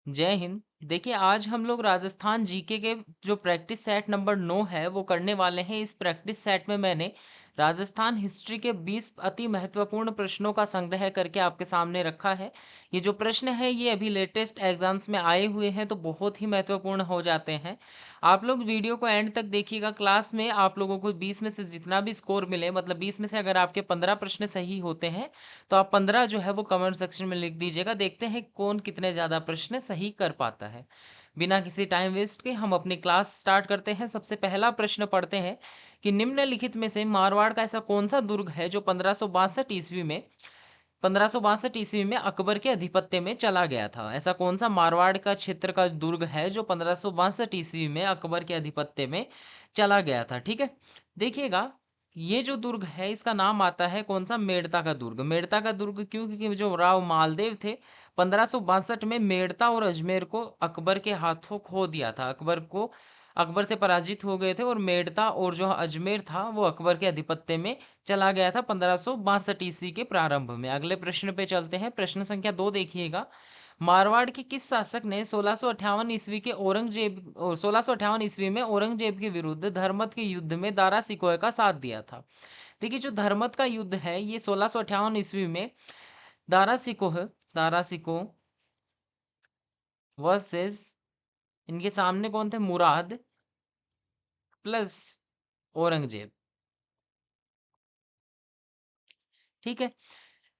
जय हिंद। देखिए, आज हम लोग राजस्थान जीके के जो प्रैक्टिस सेट नंबर 9 है वो करने वाले हैं। इस प्रैक्टिस सेट में मैंने राजस्थान हिस्ट्री के 20 अति महत्वपूर्ण प्रश्नों का संग्रह करके आपके सामने रखा है। ये जो प्रश्न है ये अभी लेटेस्ट एग्जाम्स में आए हुए हैं, तो बहुत ही महत्वपूर्ण हो जाते हैं। आप लोग वीडियो को एंड तक देखिएगा। क्लास में आप लोगों को 20 में से जितना भी स्कोर मिले, मतलब 20 में से अगर आपके 15 प्रश्न सही होते हैं तो आप 15 जो है वो कमेंट सेक्शन में लिख दीजिएगा। देखते हैं कौन कितने ज़्यादा प्रश्न सही कर पाता है। बिना किसी टाइम वेस्ट के हम अपनी क्लास स्टार्ट करते हैं। सबसे पहला प्रश्न पढ़ते हैं कि निम्नलिखित में से मारवाड़ का ऐसा कौन सा दुर्ग है जो 1562 ईस्वी में अकबर के अधिपत्य में चला गया था। ऐसा कौन सा मारवाड़ का क्षेत्र का दुर्ग है जो 1562 में अकबर के अधिपत्य में चला गया था। ठीक है, देखिएगा, ये जो दुर्ग है इसका नाम आता है कौन सा, मेड़ता का दुर्ग। मेड़ता का दुर्ग क्यों? क्योंकि जो राव मालदेव थे 1562 में मेड़ता और अजमेर को अकबर के हाथों खो दिया था। अकबर से पराजित हो गए थे और मेड़ता और जो अजमेर था वो अकबर के अधिपत्य में चला गया था 1562 ईस्वी के प्रारंभ में। अगले प्रश्न पे चलते हैं। प्रश्न संख्या 2 देखिएगा। मारवाड़ के किस शासक ने 1658 ईस्वी में औरंगजेब के विरुद्ध धर्मत के युद्ध में दारा सिकोह का साथ दिया था? देखिए, जो धर्मत का युद्ध है ये 1658 ईस्वी में दारा सिकोह वर्सेस, इनके सामने कौन थे, मुराद प्लस औरंगजेब। ठीक है,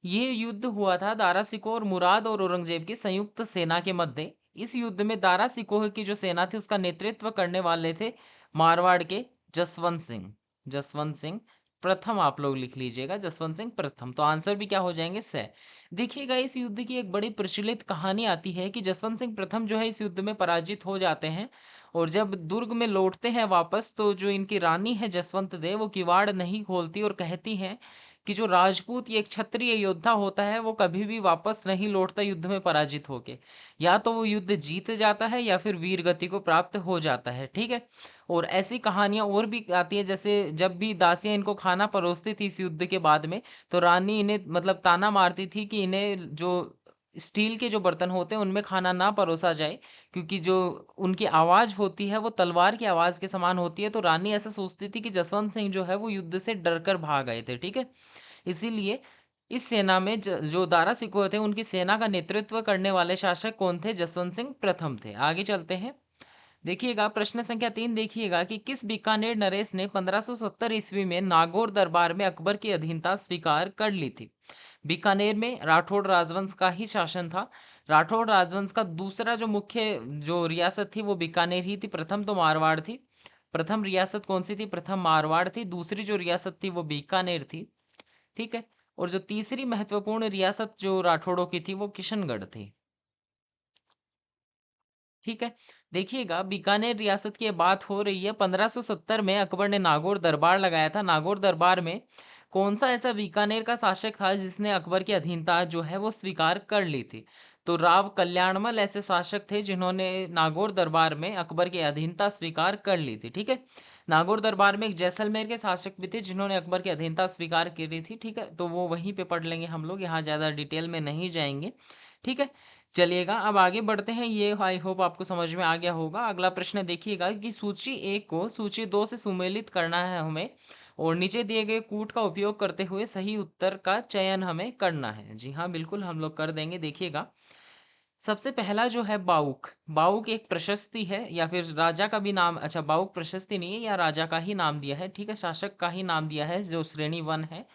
ये युद्ध हुआ था दारा सिकोह और मुराद और औरंगजेब की संयुक्त सेना के मध्य। इस युद्ध में दारा सिकोह की जो सेना थी उसका नेतृत्व करने वाले थे मारवाड़ के जसवंत सिंह प्रथम। आप लोग लिख लीजिएगा जसवंत सिंह प्रथम। तो आंसर भी क्या हो जाएंगे, से। देखिएगा, इस युद्ध की एक बड़ी प्रचलित कहानी आती है कि जसवंत सिंह प्रथम जो है इस युद्ध में पराजित हो जाते हैं और जब दुर्ग में लौटते हैं वापस, तो जो इनकी रानी है जसवंत देव वो किवाड़ नहीं खोलती और कहती हैं कि जो राजपूत ये एक क्षत्रिय योद्धा होता है वो कभी भी वापस नहीं लौटता युद्ध में पराजित होके। या तो वो युद्ध जीत जाता है या फिर वीर गति को प्राप्त हो जाता है। ठीक है, और ऐसी कहानियां और भी आती है, जैसे जब भी दासियां इनको खाना परोसती थी इस युद्ध के बाद में, तो रानी इन्हें मतलब ताना मारती थी कि इन्हें जो स्टील के जो बर्तन होते हैं उनमें खाना ना परोसा जाए, क्योंकि जो उनकी आवाज होती है वो तलवार की आवाज के समान होती है। तो रानी ऐसा सोचती थी कि जसवंत सिंह जो है वो युद्ध से डरकर भाग गए थे। ठीक है, इसीलिए इस सेना में जो दारा सिकोह थे उनकी सेना का नेतृत्व करने वाले शासक कौन थे, जसवंत सिंह प्रथम थे। आगे चलते हैं। देखिएगा, प्रश्न संख्या 3 देखिएगा कि किस बीकानेर नरेश ने 1570 ईस्वी में नागौर दरबार में अकबर की अधीनता स्वीकार कर ली थी? बीकानेर में राठौड़ राजवंश का ही शासन था। राठौड़ राजवंश का दूसरा जो मुख्य जो रियासत थी वो बीकानेर ही थी। प्रथम तो मारवाड़ थी। प्रथम रियासत कौन सी थी? प्रथम मारवाड़ थी। दूसरी जो रियासत थी वो बीकानेर थी। ठीक है, और जो तीसरी महत्वपूर्ण रियासत जो राठौड़ों की थी वो किशनगढ़ थी। ठीक है, देखिएगा, बीकानेर रियासत की बात हो रही है। 1570 में अकबर ने नागौर दरबार लगाया था। नागौर दरबार में कौन सा ऐसा बीकानेर का शासक था जिसने अकबर की अधीनता जो है वो स्वीकार कर ली थी? तो राव कल्याणमल ऐसे शासक थे जिन्होंने नागौर दरबार में अकबर की अधीनता स्वीकार कर ली थी। ठीक है, नागौर दरबार में एक जैसलमेर के शासक भी थे जिन्होंने अकबर की अधीनता स्वीकार की ली थी। ठीक है, तो वो वहीं पे पढ़ लेंगे हम लोग, यहाँ ज़्यादा डिटेल में नहीं जाएंगे। ठीक है, चलिएगा, अब आगे बढ़ते हैं। ये आई होप आपको समझ में आ गया होगा। अगला प्रश्न देखिएगा कि सूची 1 को सूची 2 से सुमेलित करना है हमें, और नीचे दिए गए कूट का उपयोग करते हुए सही उत्तर का चयन हमें करना है। जी हाँ, बिल्कुल हम लोग कर देंगे। देखिएगा, सबसे पहला जो है बाउक। बाउक एक प्रशस्ति है या फिर राजा का भी नाम, अच्छा बाउक प्रशस्ति नहीं है, या राजा का ही नाम दिया है। ठीक है, शासक का ही नाम दिया है जो श्रेणी 1 है।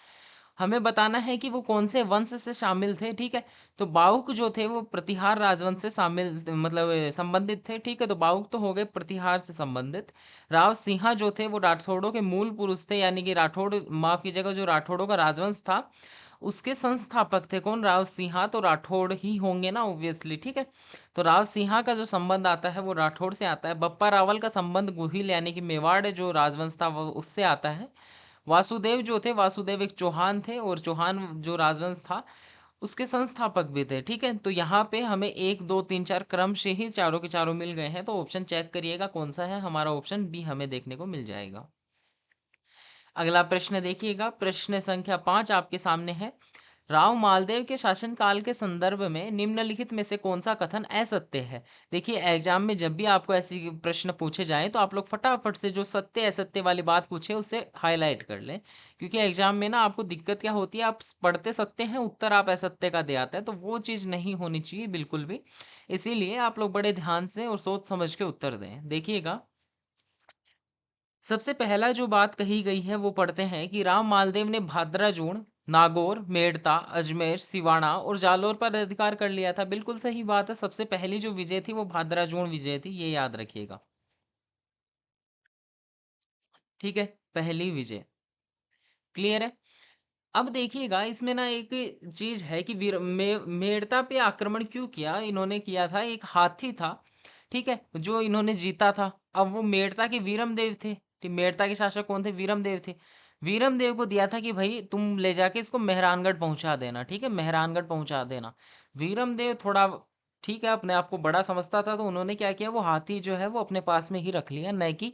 हमें बताना है कि वो कौन से वंश से शामिल थे। ठीक है, तो बाउक जो थे वो प्रतिहार राजवंश से शामिल मतलब संबंधित थे। ठीक है, तो बाउक तो हो गए प्रतिहार से संबंधित। राव सिंहा जो थे वो राठौड़ों के मूल पुरुष थे, यानी कि राठौड़, माफ कीजिएगा, जो राठौड़ों का राजवंश था उसके संस्थापक थे। कौन? राव सिंहा। तो राठौड़ ही होंगे ना ऑब्वियसली। ठीक है, तो राव सिंहा का जो संबंध आता है वो राठौड़ से आता है। बप्पा रावल का संबंध गुहिल यानी कि मेवाड़ जो राजवंश था वो उससे आता है। वासुदेव जो थे, वासुदेव एक चौहान थे और चौहान जो राजवंश था उसके संस्थापक भी थे। ठीक है, तो यहाँ पे हमें 1 2 3 4 क्रम से ही चारों के चारों मिल गए हैं। तो ऑप्शन चेक करिएगा कौन सा है। हमारा ऑप्शन बी हमें देखने को मिल जाएगा। अगला प्रश्न देखिएगा, प्रश्न संख्या 5 आपके सामने है। राव मालदेव के शासनकाल के संदर्भ में निम्नलिखित में से कौन सा कथन असत्य है? देखिए, एग्जाम में जब भी आपको ऐसी प्रश्न पूछे जाएं तो आप लोग फटाफट से जो सत्य असत्य वाली बात पूछे उसे हाईलाइट कर लें, क्योंकि एग्जाम में ना आपको दिक्कत क्या होती है, आप पढ़ते सत्य हैं, उत्तर आप असत्य का दे आते हैं, तो वो चीज़ नहीं होनी चाहिए बिल्कुल भी। इसीलिए आप लोग बड़े ध्यान से और सोच समझ के उत्तर दें। देखिएगा, सबसे पहला जो बात कही गई है वो पढ़ते हैं कि राव मालदेव ने भाद्राजूण, नागौर, मेड़ता, अजमेर, सिवाना और जालोर पर अधिकार कर लिया था। बिल्कुल सही बात है। सबसे पहली जो विजय थी वो भाद्राजूण विजय थी, ये याद रखिएगा। ठीक है, पहली विजय क्लियर है। अब देखिएगा, इसमें ना एक चीज है कि मेड़ता पे आक्रमण क्यों किया इन्होंने, किया था एक हाथी था, ठीक है, जो इन्होंने जीता था। अब वो मेड़ता के वीरमदेव थे, ठीक, मेड़ता के शासक कौन थे? वीरमदेव थे। वीरमदेव को दिया था कि भाई तुम ले जाके इसको मेहरानगढ़ पहुंचा देना, ठीक है, मेहरानगढ़ पहुंचा देना। वीरमदेव थोड़ा, ठीक है, अपने आप को बड़ा समझता था, तो उन्होंने क्या किया, वो हाथी जो है वो अपने पास में ही रख लिया, न कि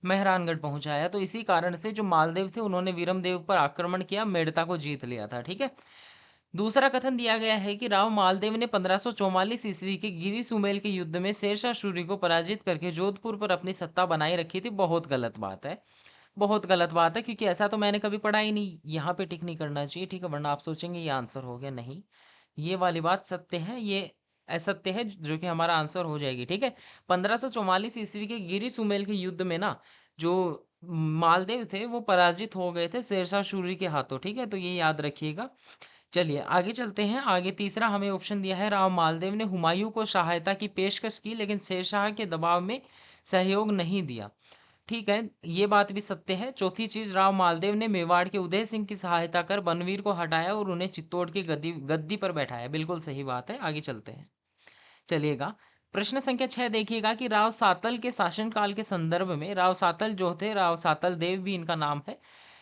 मेहरानगढ़ पहुंचाया। तो इसी कारण से जो मालदेव थे उन्होंने वीरमदेव पर आक्रमण किया, मेड़ता को जीत लिया था, ठीक है। दूसरा कथन दिया गया है कि राव मालदेव ने 1544 ईस्वी के गिरी सुमेल के युद्ध में शेरशाह सूरी को पराजित करके जोधपुर पर अपनी सत्ता बनाए रखी थी। बहुत गलत बात है, बहुत गलत बात है, क्योंकि ऐसा तो मैंने कभी पढ़ा ही नहीं। यहाँ पे टिक नहीं करना चाहिए, ठीक है, वरना आप सोचेंगे ये आंसर हो गया। नहीं, ये वाली बात सत्य है, ये असत्य है, जो कि हमारा आंसर हो जाएगी, ठीक है। 1544 ईस्वी के गिरी सुमेल के युद्ध में ना जो मालदेव थे वो पराजित हो गए थे शेरशाह सूरी के हाथों, ठीक है, तो ये याद रखिएगा। चलिए आगे चलते हैं। आगे तीसरा हमें ऑप्शन दिया है, राव मालदेव ने हुमायूं को सहायता की पेशकश की लेकिन शेरशाह के दबाव में सहयोग नहीं दिया। ठीक है, ये बात भी सत्य है। चौथी चीज, राव मालदेव ने मेवाड़ के उदय सिंह की सहायता कर बनवीर को हटाया और उन्हें चित्तौड़ की गद्दी गद्दी पर बैठाया। बिल्कुल सही बात है। आगे चलते हैं, चलिएगा। प्रश्न संख्या 6 देखिएगा कि राव सातल के शासनकाल के संदर्भ में, राव सातल जो थे, राव सातल देव भी इनका नाम है,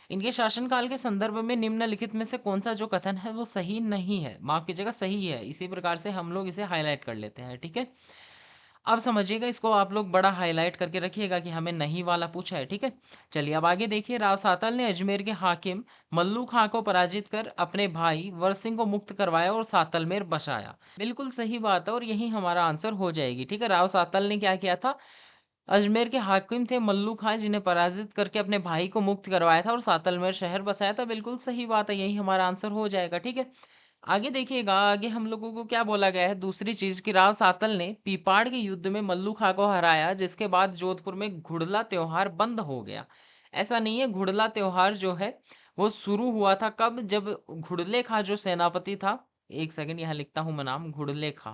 इनके शासनकाल के संदर्भ में निम्नलिखित में से कौन सा जो कथन है वो सही नहीं है? माफ कीजिएगा, सही है। इसी प्रकार से हम लोग इसे हाईलाइट कर लेते हैं, ठीक है। अब समझिएगा, इसको आप लोग बड़ा हाईलाइट करके रखिएगा कि हमें नहीं वाला पूछा है, ठीक है। चलिए अब आगे देखिए, राव सातल ने अजमेर के हाकिम मल्लू खां को पराजित कर अपने भाई वर सिंह को मुक्त करवाया और सातलमेर बसाया। बिल्कुल सही बात है, और यही हमारा आंसर हो जाएगी, ठीक है। राव सातल ने क्या किया था? अजमेर के हाकिम थे मल्लू खां, जिन्हें पराजित करके अपने भाई को मुक्त करवाया था और सातलमेर शहर बसाया था। बिल्कुल सही बात है, यही हमारा आंसर हो जाएगा, ठीक है। आगे देखिएगा, आगे हम लोगों को क्या बोला गया है, दूसरी चीज कि राव सातल ने पीपाड़ के युद्ध में मल्लू खां को हराया, जिसके बाद जोधपुर में घुड़ला त्योहार बंद हो गया। ऐसा नहीं है, घुड़ला त्योहार जो है वो शुरू हुआ था कब? जब घुड़ले खां जो सेनापति था, एक सेकंड यहाँ लिखता हूं मैं नाम, घुड़ले खां,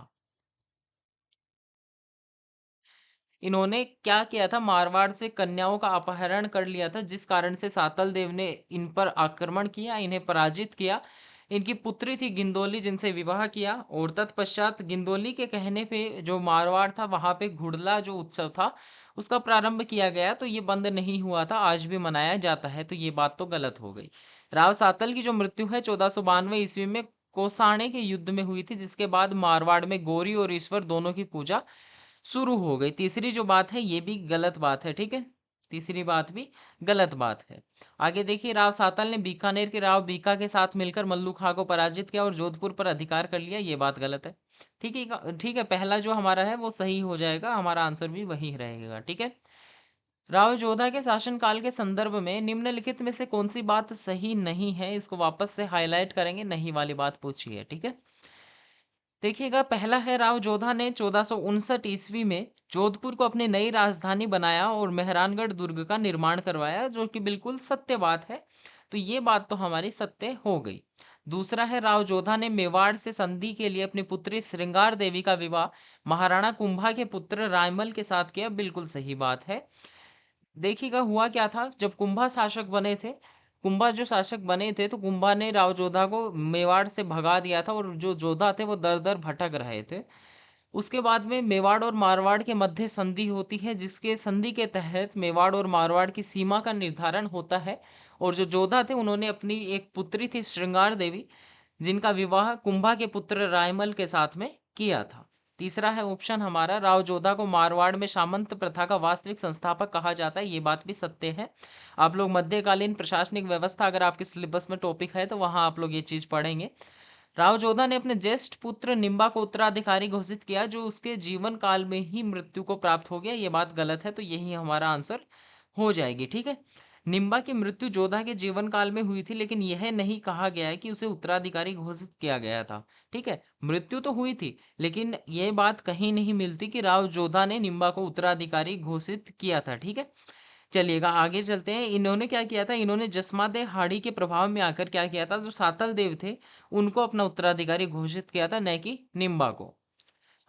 इन्होंने क्या किया था, मारवाड़ से कन्याओं का अपहरण कर लिया था, जिस कारण से सातल देव ने इन पर आक्रमण किया, इन्हें पराजित किया। इनकी पुत्री थी गिंदोली, जिनसे विवाह किया, और तत्पश्चात गिंदोली के कहने पे जो मारवाड़ था वहां पे घुड़ला जो उत्सव था उसका प्रारंभ किया गया। तो ये बंद नहीं हुआ था, आज भी मनाया जाता है, तो ये बात तो गलत हो गई। राव सातल की जो मृत्यु है 1492 ईस्वी में कोसाणे के युद्ध में हुई थी, जिसके बाद मारवाड़ में गौरी और ईश्वर दोनों की पूजा शुरू हो गई। तीसरी जो बात है ये भी गलत बात है, ठीक है, तीसरी बात भी गलत बात है। आगे देखिए, राव सातल ने बीकानेर के राव बीका के साथ मिलकर मल्लू खां को पराजित किया और जोधपुर पर अधिकार कर लिया। ये बात गलत है, ठीक है, ठीक है। पहला जो हमारा है वो सही हो जाएगा, हमारा आंसर भी वही रहेगा, ठीक है। राव जोधा के शासनकाल के संदर्भ में निम्नलिखित में से कौन सी बात सही नहीं है? इसको वापस से हाईलाइट करेंगे, नहीं वाली बात पूछी है, ठीक है। देखिएगा, पहला है, राव जोधा ने 1459 ईस्वी में जोधपुर को अपनी नई राजधानी बनाया और मेहरानगढ़ दुर्ग का निर्माण करवाया, जो कि बिल्कुल सत्य बात है, तो ये बात तो हमारी सत्य हो गई। दूसरा है, राव जोधा ने मेवाड़ से संधि के लिए अपनी पुत्री श्रृंगार देवी का विवाह महाराणा कुंभा के पुत्र रायमल के साथ किया। बिल्कुल सही बात है। देखिएगा, हुआ क्या था, जब कुंभा शासक बने थे, कुंभा जो शासक बने थे, तो कुंभा ने राव जोधा को मेवाड़ से भगा दिया था, और जो जोधा थे वो दर दर भटक रहे थे। उसके बाद में मेवाड़ और मारवाड़ के मध्य संधि होती है, जिसके संधि के तहत मेवाड़ और मारवाड़ की सीमा का निर्धारण होता है। और जो जोधा थे उन्होंने अपनी एक पुत्री थी श्रृंगार देवी, जिनका विवाह कुंभा के पुत्र रायमल के साथ में किया था। तीसरा है ऑप्शन हमारा, राव जोधा को मारवाड़ में सामंत प्रथा का वास्तविक संस्थापक कहा जाता है। ये बात भी सत्य है। आप लोग मध्यकालीन प्रशासनिक व्यवस्था, अगर आपके सिलेबस में टॉपिक है तो वहाँ आप लोग ये चीज़ पढ़ेंगे। राव जोधा ने अपने ज्येष्ठ पुत्र निम्बा को उत्तराधिकारी घोषित किया, जो उसके जीवन काल में ही मृत्यु को प्राप्त हो गया। ये बात गलत है, तो यही हमारा आंसर हो जाएगी। ठीक है, निम्बा की मृत्यु जोधा के जीवन काल में हुई थी, लेकिन यह नहीं कहा गया है कि उसे उत्तराधिकारी घोषित किया गया था। ठीक है, मृत्यु तो हुई थी, लेकिन यह बात कहीं नहीं मिलती कि राव जोधा ने निम्बा को उत्तराधिकारी घोषित किया था। ठीक है, चलिएगा आगे चलते हैं। इन्होंने क्या किया था, इन्होंने जसमादे हाड़ी के प्रभाव में आकर क्या किया था, जो सातल देव थे उनको अपना उत्तराधिकारी घोषित किया था, न कि निम्बा को।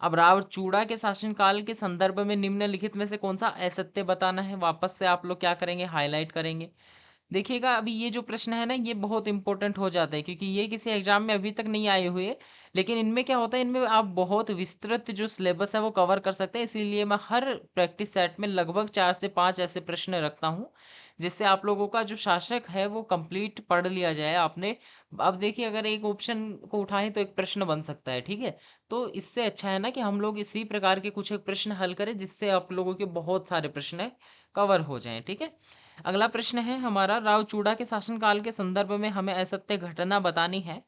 अब रावचूड़ा के शासनकाल के संदर्भ में निम्नलिखित में से कौन सा असत्य बताना है, वापस से आप लोग क्या करेंगे, हाईलाइट करेंगे। देखिएगा, अभी ये जो प्रश्न है ना, ये बहुत इंपॉर्टेंट हो जाता है, क्योंकि ये किसी एग्जाम में अभी तक नहीं आए हुए। लेकिन इनमें क्या होता है, इनमें आप बहुत विस्तृत जो सिलेबस है वो कवर कर सकते हैं। इसीलिए मैं हर प्रैक्टिस सेट में लगभग 4 से 5 ऐसे प्रश्न रखता हूँ, जिससे आप लोगों का जो शासक है वो कंप्लीट पढ़ लिया जाए आपने। अब देखिए, अगर एक ऑप्शन को उठाएं तो एक प्रश्न बन सकता है। ठीक है, तो इससे अच्छा है ना कि हम लोग इसी प्रकार के कुछ एक प्रश्न हल करें, जिससे आप लोगों के बहुत सारे प्रश्न कवर हो जाएं। ठीक है, अगला प्रश्न है हमारा, रावचूड़ा के शासनकाल के संदर्भ में हमें असत्य घटना बतानी है।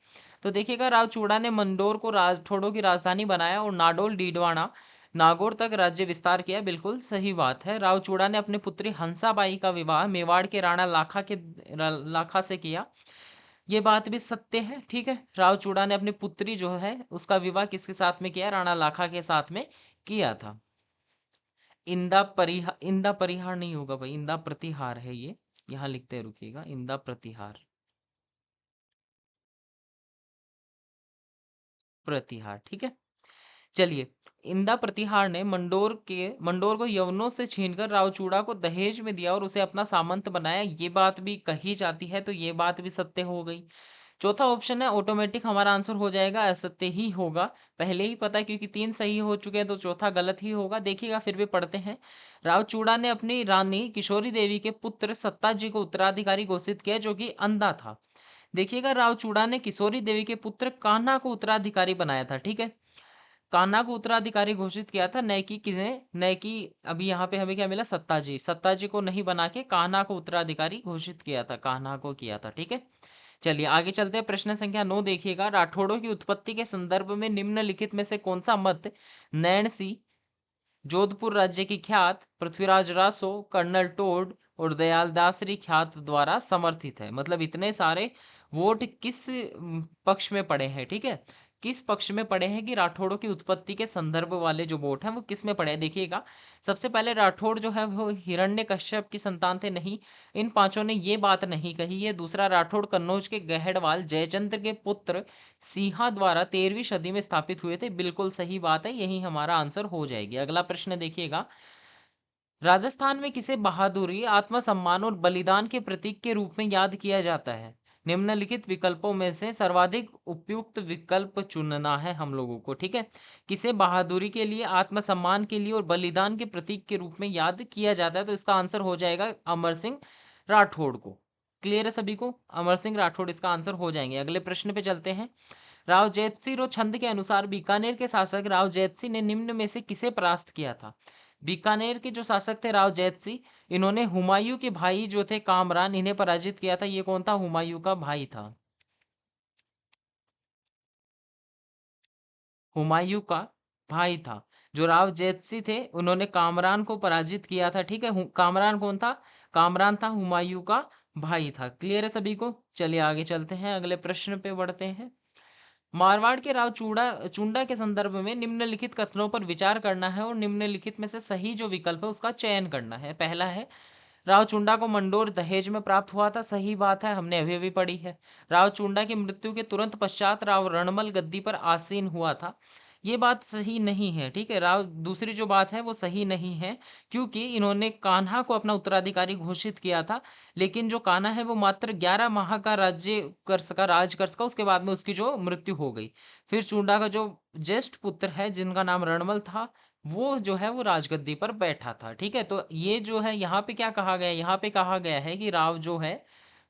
तो देखिएगा, रावचूड़ा ने मंडोर को राठौड़ों की राजधानी बनाया और नाडोल डीडवाना नागौर तक राज्य विस्तार किया। बिल्कुल सही बात है। रावचूड़ा ने अपनी पुत्री हंसाबाई का विवाह मेवाड़ के राणा लाखा से किया। ये बात भी सत्य है। ठीक है, रावचूड़ा ने अपनी पुत्री जो है उसका विवाह किसके साथ में किया, राणा लाखा के साथ में किया था। इंदा परिहार नहीं होगा भाई, इंदा प्रतिहार है ये, यहाँ लिखते रुकिएगा, इंदा प्रतिहार, प्रतिहार। ठीक है, चलिए। इंदा प्रतिहार ने मंडोर को यवनों से छीनकर रावचूड़ा को दहेज में दिया और उसे अपना सामंत बनाया। ये बात भी कही जाती है, तो ये बात भी सत्य हो गई। चौथा ऑप्शन है ऑटोमेटिक हमारा आंसर हो जाएगा, असत्य ही होगा। पहले ही पता है, क्योंकि 3 सही हो चुके हैं, तो चौथा गलत ही होगा। देखिएगा, फिर भी पढ़ते हैं। रावचूड़ा ने अपनी रानी किशोरी देवी के पुत्र सत्ताजी को उत्तराधिकारी घोषित किया, जो कि अंधा था। देखिएगा, रावचूड़ा ने किशोरी देवी के पुत्र कान्हा को उत्तराधिकारी बनाया था। ठीक है, कान्हा को उत्तराधिकारी घोषित किया था, न कि किसने, न कि अभी यहाँ पे हमें क्या मिला, सत्ताजी को नहीं बना के कान्हा को उत्तराधिकारी घोषित किया था, कान्हा को किया था। ठीक है, चलिए आगे चलते हैं। प्रश्न संख्या 9 देखिएगा, राठौड़ों की उत्पत्ति के संदर्भ में निम्नलिखित में से कौन सा मत नैणसी, जोधपुर राज्य की ख्यात पृथ्वीराज रासो, कर्नल टोड और दयालदासरी ख्यात द्वारा समर्थित है। मतलब इतने सारे वोट किस पक्ष में पड़े हैं। ठीक है, किस पक्ष में पड़े हैं, कि राठौड़ों की उत्पत्ति के संदर्भ वाले जो वोट हैं वो किस में पड़े हैं। देखिएगा, सबसे पहले राठौड़ जो है वो हिरण्यकश्यप की संतान थे, नहीं, इन पांचों ने ये बात नहीं कही है। दूसरा, राठौड़ कन्नौज के गहड़वाल जयचंद्र के पुत्र सिंहा द्वारा 13वीं सदी में स्थापित हुए थे। बिल्कुल सही बात है, यही हमारा आंसर हो जाएगी। अगला प्रश्न देखिएगा, राजस्थान में किसे बहादुरी, आत्मसम्मान और बलिदान के प्रतीक के रूप में याद किया जाता है। निम्नलिखित विकल्पों में से सर्वाधिक उपयुक्त विकल्प चुनना है हम लोगों को। ठीक है, किसे बहादुरी के लिए, आत्मसम्मान के लिए और बलिदान के प्रतीक के रूप में याद किया जाता है, तो इसका आंसर हो जाएगा अमर सिंह राठौड़ को। क्लियर है सभी को, अमर सिंह राठौड़ इसका आंसर हो जाएंगे। अगले प्रश्न पे चलते हैं। राव जैतसिंह रो छंद के अनुसार बीकानेर के शासक राव जैतसिंह ने निम्न में से किसे परास्त किया था। बीकानेर के जो शासक थे राव जैतसिंह, इन्होंने हुमायूं के भाई जो थे कामरान, इन्हें पराजित किया था। ये कौन था, हुमायूं का भाई था, हुमायूं का भाई था। जो राव जैतसिंह थे उन्होंने कामरान को पराजित किया था। ठीक है, कामरान कौन था, कामरान था हुमायूं का भाई था। क्लियर है सभी को, चलिए आगे चलते हैं, अगले प्रश्न पे बढ़ते हैं। मारवाड़ के राव चुंडा के संदर्भ में निम्नलिखित कथनों पर विचार करना है और निम्नलिखित में से सही जो विकल्प है उसका चयन करना है। पहला है, राव चुंडा को मंडोर दहेज में प्राप्त हुआ था। सही बात है, हमने अभी अभी पढ़ी है। राव चुंडा की मृत्यु के तुरंत पश्चात राव रणमल गद्दी पर आसीन हुआ था। ये बात सही नहीं है। ठीक है, राव दूसरी जो बात है वो सही नहीं है, क्योंकि इन्होंने कान्हा को अपना उत्तराधिकारी घोषित किया था। लेकिन जो कान्हा है वो मात्र 11 माह का राज कर सका, उसके बाद में उसकी जो मृत्यु हो गई। फिर चुंडा का जो ज्येष्ठ पुत्र है जिनका नाम रणमल था, वो जो है वो राजगद्दी पर बैठा था। ठीक है, तो ये जो है यहाँ पे क्या कहा गया है, यहाँ पे कहा गया है कि राव जो है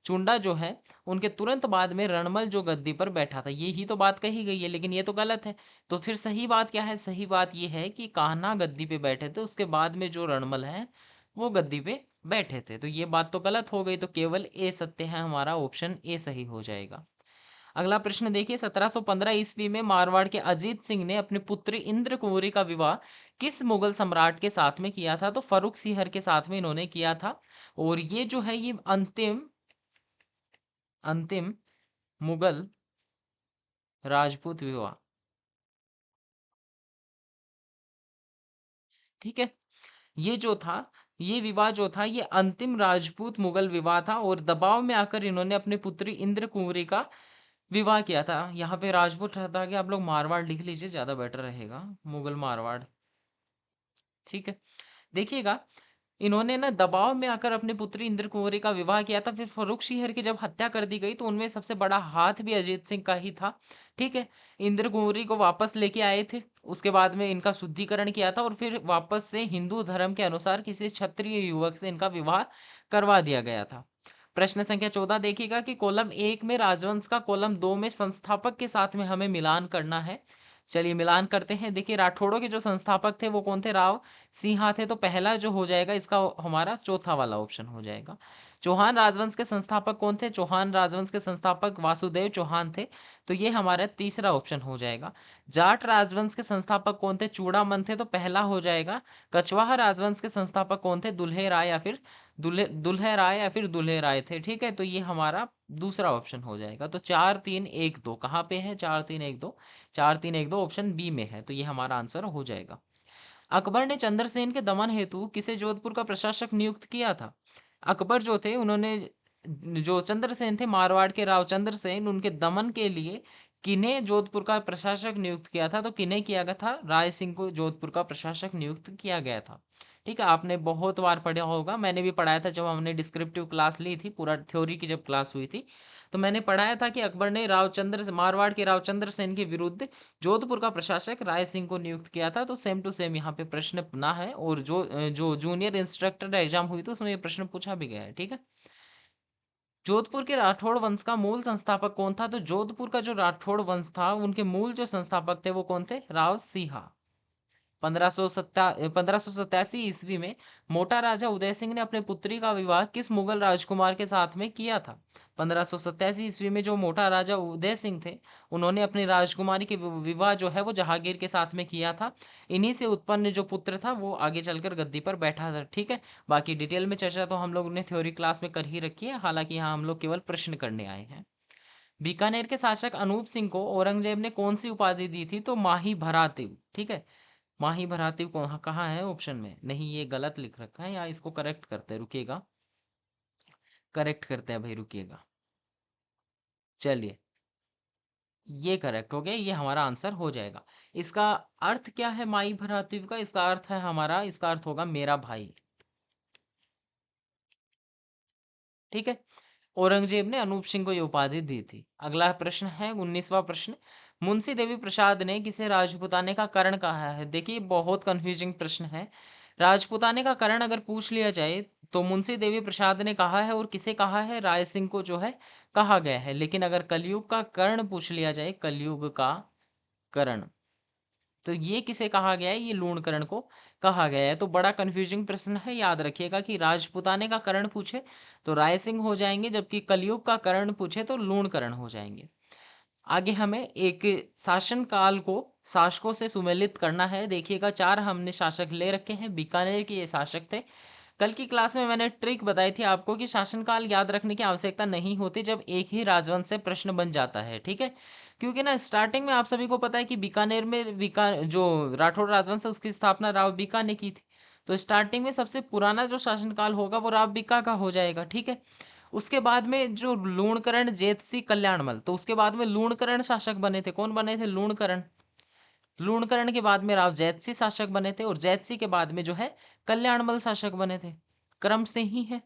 चुंडा जो है उनके तुरंत बाद में रणमल जो गद्दी पर बैठा था, ये ही तो बात कही गई है, लेकिन ये तो गलत है। तो फिर सही बात क्या है, सही बात ये है कि कान्हा गद्दी पे बैठे थे, उसके बाद में जो रणमल है वो गद्दी पे बैठे थे। तो ये बात तो गलत हो गई, तो केवल ए सत्य है, हमारा ऑप्शन ए सही हो जाएगा। अगला प्रश्न देखिए, 1715 ईस्वी में मारवाड़ के अजीत सिंह ने अपनी पुत्री इंद्र कुंवरी का विवाह किस मुगल सम्राट के साथ में किया था? तो फर्रुख सिंहर के साथ में इन्होंने किया था। और ये जो है ये अंतिम अंतिम मुगल राजपूत विवाह, ठीक है। ये जो था, ये विवाह जो था, ये अंतिम राजपूत मुगल विवाह था और दबाव में आकर इन्होंने अपनी पुत्री इंद्र कुंवरी का विवाह किया था। यहाँ पे राजपूत रहता कि आप लोग मारवाड़ लिख लीजिए, ज्यादा बेटर रहेगा, मुगल मारवाड़, ठीक है। देखिएगा, इन्होंने ना दबाव में आकर अपनी पुत्री इंद्र कुंवरी का विवाह किया था। फिर फर्रुख सिंहर की जब हत्या कर दी गई तो उनमें सबसे बड़ा हाथ भी अजीत सिंह का ही था, ठीक है। इंद्र कुंवरी को वापस लेके आए थे, उसके बाद में इनका शुद्धिकरण किया था और फिर वापस से हिंदू धर्म के अनुसार किसी क्षत्रिय युवक से इनका विवाह करवा दिया गया था। प्रश्न संख्या 14 देखिएगा कि कॉलम 1 में राजवंश का, कॉलम 2 में संस्थापक के साथ में हमें मिलान करना है। चलिए मिलान करते हैं। देखिए, राठौड़ों के जो संस्थापक थे वो कौन थे? राव सिंहा थे। तो पहला जो हो जाएगा इसका हमारा चौथा वाला ऑप्शन हो जाएगा। चौहान राजवंश के संस्थापक कौन थे? चौहान राजवंश के संस्थापक वासुदेव चौहान थे। तो ये हमारा तीसरा ऑप्शन हो जाएगा। जाट राजवंश के संस्थापक कौन थे? चूड़ामन थे। तो पहला हो जाएगा। कछवाहा राजवंश के संस्थापक कौन थे? दुल्हे राय या फिर दुल्हे राय थे, ठीक है। तो ये हमारा दूसरा ऑप्शन हो जाएगा। तो 4 3 1 2 कहाँ पे है? 4 3 1 2, 4 3 1 2 ऑप्शन बी में है। तो ये हमारा आंसर हो जाएगा। अकबर ने चंद्रसेन के दमन हेतु किसे जोधपुर का प्रशासक नियुक्त किया था? अकबर जो थे उन्होंने, जो चंद्रसेन थे मारवाड़ के राव चंद्रसेन, उनके दमन के लिए किन्हें जोधपुर का प्रशासक नियुक्त किया था? तो किन्हें किया गया था? राय सिंह को जोधपुर का प्रशासक नियुक्त किया गया था, ठीक है। आपने बहुत बार पढ़ा होगा, मैंने भी पढ़ाया था जब हमने डिस्क्रिप्टिव क्लास ली थी, पूरा थ्योरी की जब क्लास हुई थी तो मैंने पढ़ाया था कि अकबर ने मारवाड़ के राव चंद्रसेन के विरुद्ध जोधपुर का प्रशासक राय सिंह को नियुक्त किया था। तो सेम टू सेम यहाँ पे प्रश्न ना है। और जो जूनियर इंस्ट्रक्टर एग्जाम हुई थी उसमें ये प्रश्न पूछा भी गया है, ठीक है। जोधपुर के राठौड़ वंश का मूल संस्थापक कौन था? तो जोधपुर का जो राठौड़ वंश था उनके मूल जो संस्थापक थे वो कौन थे? राव सिंहा। 1587 ईस्वी में मोटा राजा उदय सिंह ने अपने पुत्री का विवाह किस मुगल राजकुमार के साथ में किया था? 1587 ईस्वी में जो मोटा राजा उदय सिंह थे उन्होंने अपनी राजकुमारी के विवाह जो है वो जहांगीर के साथ में किया था। इन्हीं से उत्पन्न जो पुत्र था वो आगे चलकर गद्दी पर बैठा था, ठीक है। बाकी डिटेल में चर्चा तो हम लोग ने थ्योरी क्लास में कर ही रखी है, हालांकि यहाँ हम लोग केवल प्रश्न करने आए हैं। बीकानेर के शासक अनूप सिंह को औरंगजेब ने कौन सी उपाधि दी थी? तो माही भराते, ठीक है। माही भराती कहाँ है ऑप्शन में? नहीं, ये गलत लिख रखा है, या इसको करेक्ट करते हैं, रुकिएगा, करेक्ट करते हैं भाई, रुकिएगा। चलिए, ये करेक्ट हो गया, ये हमारा आंसर हो जाएगा। इसका अर्थ क्या है माई भराती का? इसका अर्थ है हमारा, इसका अर्थ होगा मेरा भाई, ठीक है। औरंगजेब ने अनूप सिंह को ये उपाधि दी थी। अगला प्रश्न है 19वां प्रश्न। मुंशी देवी प्रसाद ने किसे राजपुताने का करण कहा है? देखिए, बहुत कंफ्यूजिंग प्रश्न है। राजपुताने का करण अगर पूछ लिया जाए तो मुंशी देवी प्रसाद ने कहा है, और किसे कहा है? राय सिंह को जो है कहा गया है। लेकिन अगर कलयुग का कर्ण पूछ लिया जाए, कलयुग का कर्ण, तो ये किसे कहा गया है? ये लूणकरण को कहा गया है। तो बड़ा कंफ्यूजिंग प्रश्न है, याद रखिएगा कि राजपुताने का करण पूछे तो राय सिंह हो जाएंगे, जबकि कलयुग का करण पूछे तो लूणकरण हो जाएंगे। आगे हमें एक शासन काल को शासकों से सुमेलित करना है। देखिएगा, 4 हमने शासक ले रखे हैं। बीकानेर के ये शासक थे। कल की क्लास में मैंने ट्रिक बताई थी आपको कि शासनकाल याद रखने की आवश्यकता नहीं होती जब एक ही राजवंश से प्रश्न बन जाता है, ठीक है। क्योंकि ना स्टार्टिंग में आप सभी को पता है कि बीकानेर में जो राठौड़ राजवंश है उसकी स्थापना राव बीका ने की थी। तो स्टार्टिंग में सबसे पुराना जो शासनकाल होगा वो राव बीका का हो जाएगा, ठीक है। उसके बाद में जो लूणकरण जेतसी कल्याणमल, तो उसके बाद में लूणकरण शासक बने थे। कौन बने थे? लूणकरण। लूणकरण के बाद में राव जैतसी शासक बने थे, और जैतसी के बाद में जो है कल्याणमल शासक बने थे। क्रम से ही है,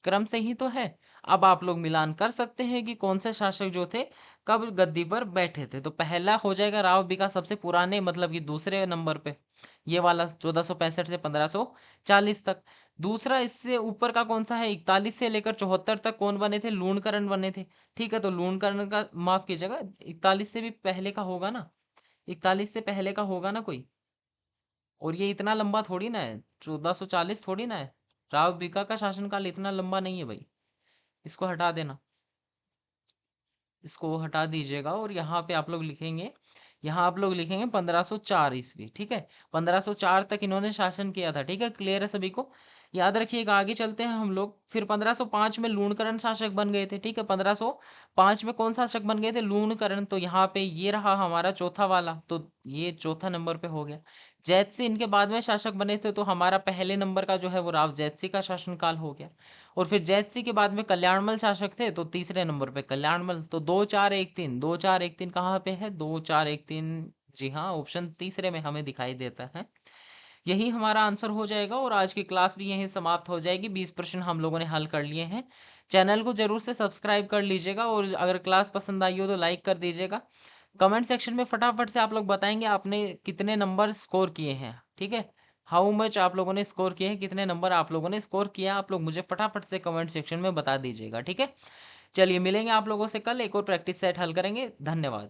क्रम से ही तो है। अब आप लोग मिलान कर सकते हैं कि कौन से शासक जो थे कब गद्दी पर बैठे थे। तो पहला हो जाएगा राव बिका, सबसे पुराने, मतलब कि दूसरे नंबर पे, ये वाला 1465 से 1540 तक। दूसरा इससे ऊपर का कौन सा है? 41 से लेकर 74 तक कौन बने थे? लूणकरण बने थे, ठीक है। तो लूणकरण का माफ कीजिएगा, 41 से भी पहले का होगा ना, 41 से पहले का होगा ना कोई। और ये इतना लंबा थोड़ी ना है, 1440 थोड़ी ना है। राव बीका का शासनकाल इतना लंबा नहीं है भाई, इसको हटा देना। इसको हटा दीजिएगा और यहाँ पे आप लोग लिखेंगे, यहाँ आप लोग लिखेंगे 1504 ईस्वी, ठीक है। 1504 तक इन्होंने शासन किया था, ठीक है। क्लियर है सभी को? याद रखिएगा। आगे चलते हैं हम लोग। फिर 1505 में लूणकरण शासक बन गए थे, ठीक है। 1505 में कौन शासक बन गए थे? लूणकरण। तो यहाँ पे ये रहा हमारा चौथा वाला, तो ये चौथा नंबर पे हो गया। जैतसी इनके बाद में शासक बने थे, तो हमारा पहले नंबर का जो है वो राव जैतसी का शासनकाल हो गया। और फिर जैतसी के बाद में कल्याणमल शासक थे, तो तीसरे नंबर पे कल्याणमल। तो 2413, 2413 कहाँ पे है? 2413, जी हाँ, ऑप्शन तीसरे में हमें दिखाई देता है। यही हमारा आंसर हो जाएगा और आज की क्लास भी यहीं समाप्त हो जाएगी। 20 प्रश्न हम लोगों ने हल कर लिए हैं। चैनल को जरूर से सब्सक्राइब कर लीजिएगा और अगर क्लास पसंद आई हो तो लाइक कर दीजिएगा। कमेंट सेक्शन में फटाफट से आप लोग बताएंगे आपने कितने नंबर स्कोर किए हैं, ठीक है। हाउ मच आप लोगों ने स्कोर किए हैं, कितने नंबर आप लोगों ने स्कोर किया, आप लोग मुझे फटाफट से कमेंट सेक्शन में बता दीजिएगा, ठीक है। चलिए मिलेंगे आप लोगों से कल, एक और प्रैक्टिस सेट हल करेंगे। धन्यवाद।